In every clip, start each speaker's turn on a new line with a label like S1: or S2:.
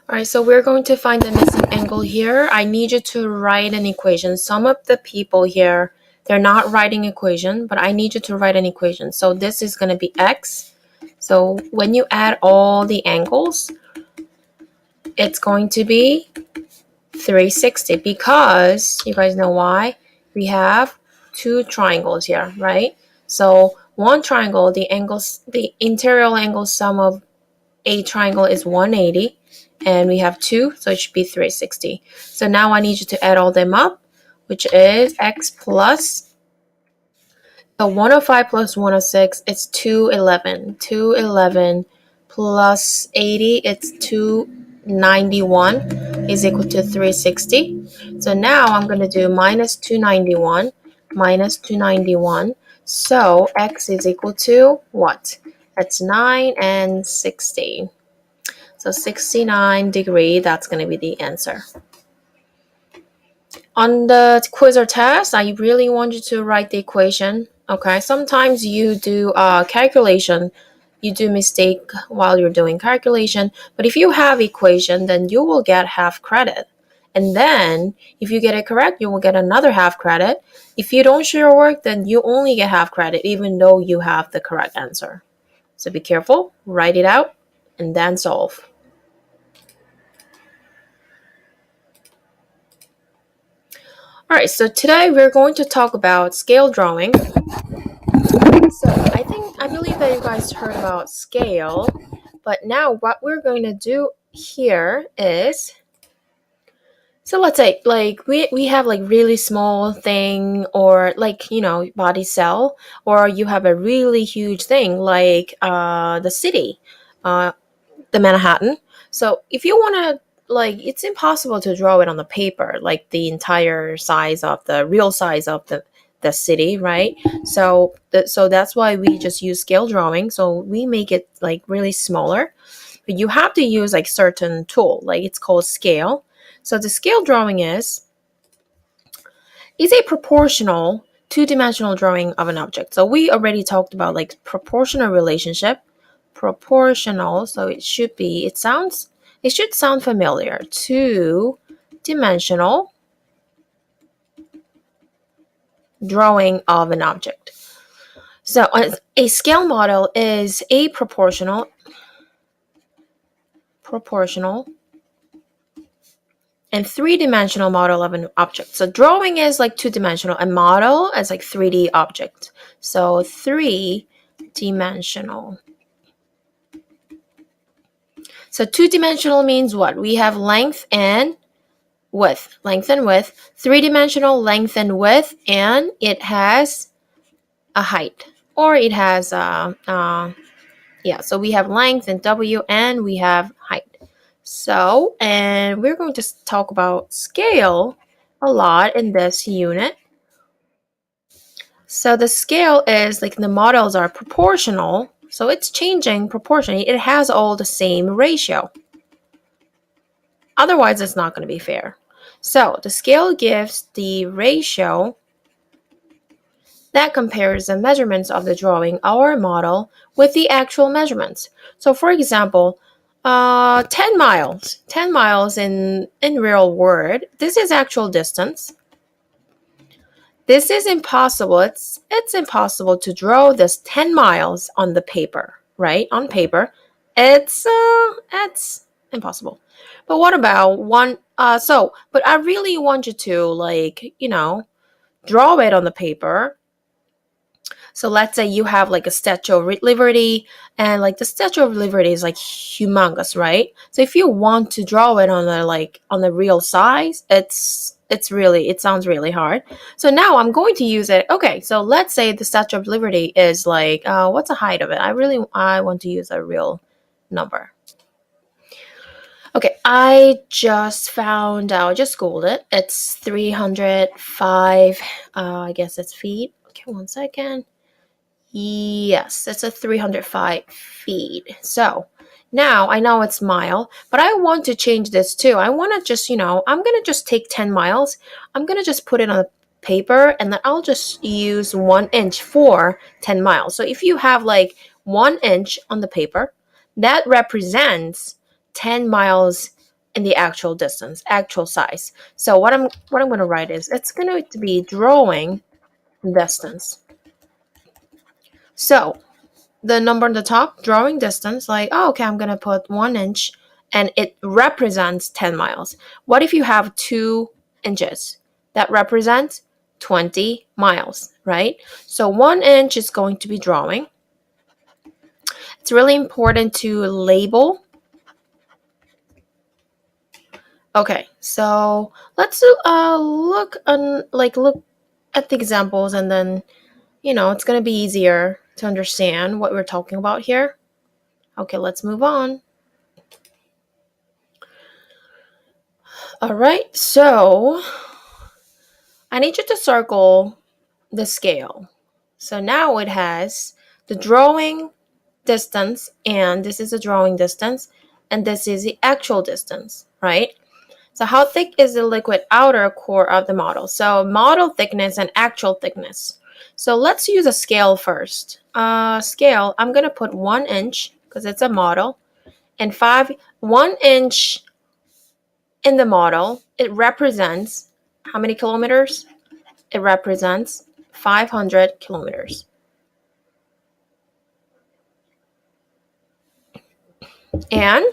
S1: All right, so we're going to find the missing angle here. I need you to write an equation. Some of the people here, they're not writing equation, but I need you to write an equation. So this is going to be x. So when you add all the angles, it's going to be 360 because you guys know why? We have two triangles here, right? So one triangle, the interior angle sum of a triangle is 180 and we have two, so it should be 360. So now I need you to add all them up, which is x plus, so 105 plus 106, it's 211. 211 plus 80, it's 291 is equal to 360. So now I'm going to do minus 291 minus 291. So x is equal to what? That's 9 and 60. So 69 degree, that's going to be the answer. On the quiz or test, I really want you to write the equation. Okay, sometimes you do calculation, you do mistake while you're doing calculation, but if you have equation, then you will get half credit. And then if you get it correct, you will get another half credit. If you don't show your work, then you only get half credit even though you have the correct answer. So be careful, write it out, and then solve. All right, so today we're going to talk about scale drawing. So I believe that you guys heard about scale, but now what we're going to do here is, so let's say like we have like really small thing or like, body cell, or you have a really huge thing like the city, the Manhattan. So if you want to, like, it's impossible to draw it on the paper, like the entire size of the real size of the city, right? So that's why we just use scale drawing. So we make it like really smaller, but you have to use like certain tool, like it's called scale. So the scale drawing is a proportional two-dimensional drawing of an object. So we already talked about like proportional relationship. Proportional, so it should sound familiar. Two-dimensional drawing of an object. So a scale model is a proportional and three-dimensional model of an object. So drawing is like two-dimensional, and model is like 3D object. So three-dimensional. So two-dimensional means what? We have length and width. Three-dimensional length and width, and it has a height, or it has so we have length and W, and we have height. So, and we're going to talk about scale a lot in this unit. So the scale is like the models are proportional, so it's changing proportionally. It has all the same ratio. Otherwise, it's not going to be fair. So the scale gives the ratio that compares the measurements of the drawing or model with the actual measurements. So for example, 10 miles in real world, this is actual distance. This is impossible. It's impossible to draw this 10 miles on the paper, right? On paper, it's impossible. But what about one? But I really want you to, like, draw it on the paper. So let's say you have like a Statue of Liberty, and like the Statue of Liberty is like humongous, right? So if you want to draw it on the real size, it sounds really hard. So now I'm going to use it. Okay, so let's say the Statue of Liberty is like, what's the height of it? I want to use a real number. Okay, I just found out, I just Googled it. It's 305, I guess it's feet. Okay, 1 second. Yes, it's a 305 feet. So now I know it's mile, but I want to change this too. I want to just, I'm going to just take 10 miles. I'm going to just put it on the paper, and then I'll just use 1 inch for 10 miles. So if you have like 1 inch on the paper, that represents 10 miles in the actual distance, actual size. So what I'm going to write is it's going to be drawing distance. So the number on the top, drawing distance, like, oh, okay, I'm going to put 1 inch and it represents 10 miles. What if you have 2 inches? That represents 20 miles, right? So 1 inch is going to be drawing. It's really important to label. Okay, so let's look at the examples, and then it's gonna be easier to understand what we're talking about here. Okay, let's move on. All right, so I need you to circle the scale. So now it has the drawing distance, and this is the drawing distance, and this is the actual distance, right? So how thick is the liquid outer core of the model? So model thickness and actual thickness. So let's use a scale first. Scale, I'm going to put 1 inch because it's a model, and 1 inch in the model, it represents how many kilometers? It represents 500 kilometers. And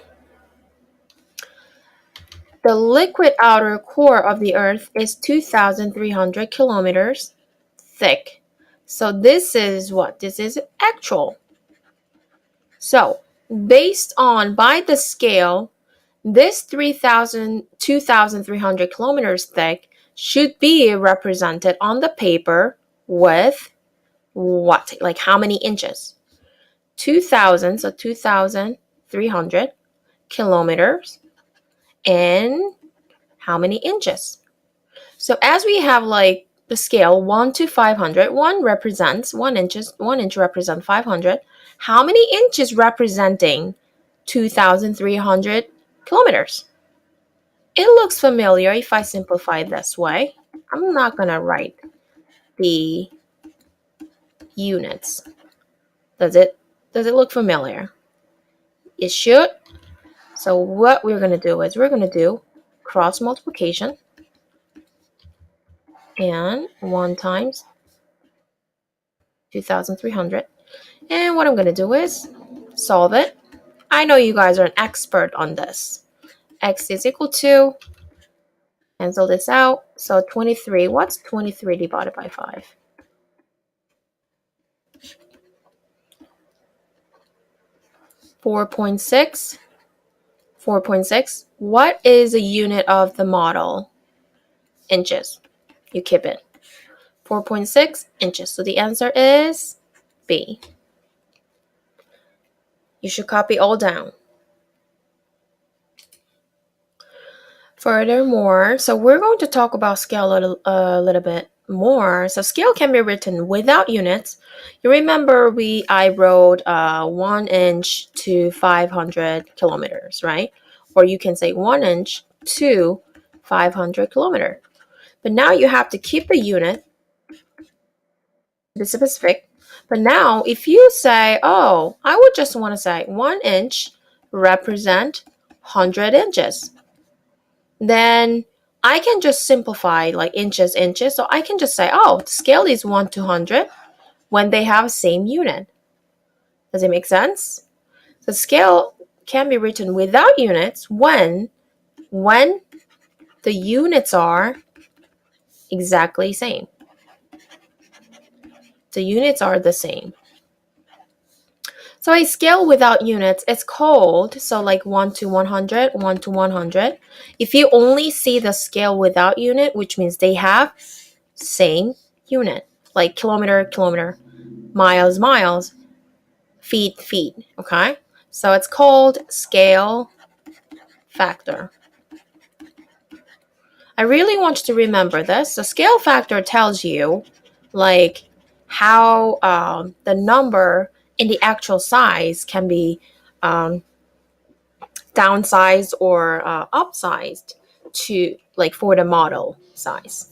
S1: the liquid outer core of the Earth is 2,300 kilometers thick. So this is what? This is actual. So based on, by the scale, this 2,300 kilometers thick should be represented on the paper with what? Like how many inches? 2,000, so 2,300 kilometers, and how many inches? So as we have like the scale 1 to 500, 1 represents 1 inches, 1 inch represents 500. How many inches representing 2,300 kilometers? It looks familiar if I simplify this way. I'm not going to write the units. Does it look familiar? It should. So what we're going to do is we're going to do cross multiplication, and 1 times 2,300. And what I'm going to do is solve it. I know you guys are an expert on this. X is equal to, cancel this out. So 23, what's 23 divided by 5? 4.6. 4.6. What is a unit of the model? Inches. You keep it. 4.6 inches. So the answer is B. You should copy all down. Furthermore, so we're going to talk about scale a little bit more. So scale can be written without units. You remember I wrote 1 inch to 500 kilometers, right? Or you can say 1 inch to 500 kilometer. But now you have to keep the unit, be specific. But now if you say, oh, I would just want to say 1 inch represent 100 inches. Then I can just simplify like inches. So I can just say, oh, the scale is 1 to 100 when they have same unit. Does it make sense? The scale can be written without units when the units are exactly same. The units are the same. So a scale without units is called, so like 1 to 100, 1 to 100. If you only see the scale without unit, which means they have same unit, like kilometer, miles, feet, okay? So it's called scale factor. I really want you to remember this. So scale factor tells you like how the number in the actual size can be downsized or upsized to like for the model size.